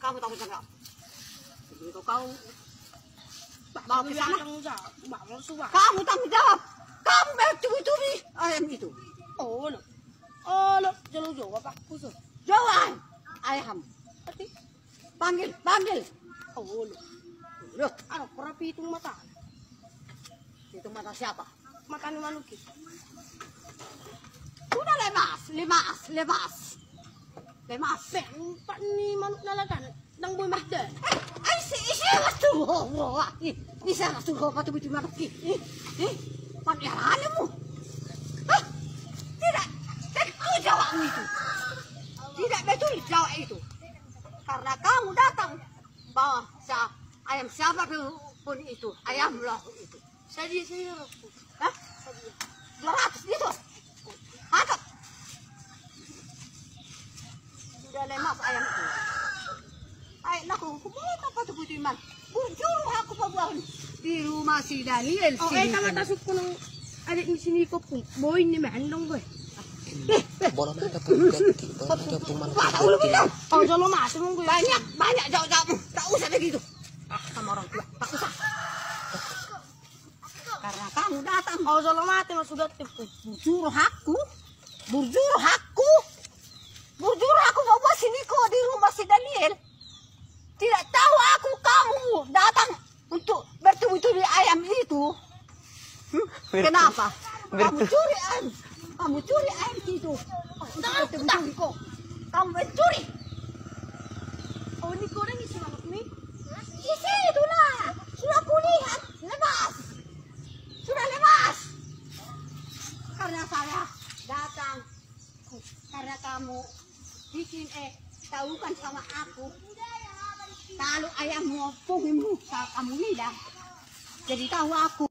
kamu tanggung jawab. Begitu kau bawa ke sana, kamu tanggung jawab. Kamu mencuri-curi ayam itu. Oh, jauh-jauh apa? Kusut. Jauhan ayam. Panggil. Oh, Loh, ano, kurapi itong mata. itu mata siapa? Mata ni Manuki. Sudah lemas. Pak ni Manuk nalakan. Nang boy mahda. Siapa tuh? Ini siapa tuh? Kau patut bikin Manuki. Panggilanimu. Tidak jawabmu itu. Tidak betul jawab itu. Karena kamu datang bawa ayam siapa pun itu, ayam lahu itu. Saya Hah? 200 itu. Angkat. Sudah lemas ayam itu. Aku apa tuh Budiman? Bujur aku pabuan di rumah si Daniel. Oh, tama tasuk ko ng adik ni sini ko po. Boy ni Mandong boy. Bola mana puman. Oh, jalo mas mo ko. Banyak jauh-jauh. Tak usah begitu. Sama orang tua, tak usah. Karena kamu datang. Oh, jalo mati mas sudah tipu. Bujur aku bawa sini kok di rumah si Daniel. Tidak tahu aku kamu datang untuk bertubi-tubi ayam itu. Kenapa? Kamu curi ayam itu. Bertubi-tubi kok. Kamu mencuri. Oh, ni ko rin isi Manuk ni. Isi itulah. Sudah kulihat. Sudah lemas. Karena saya datang. Karena kamu bikin tahukan sama aku. Kalau ayammu pungimu kamu lidah. Jadi tahu aku.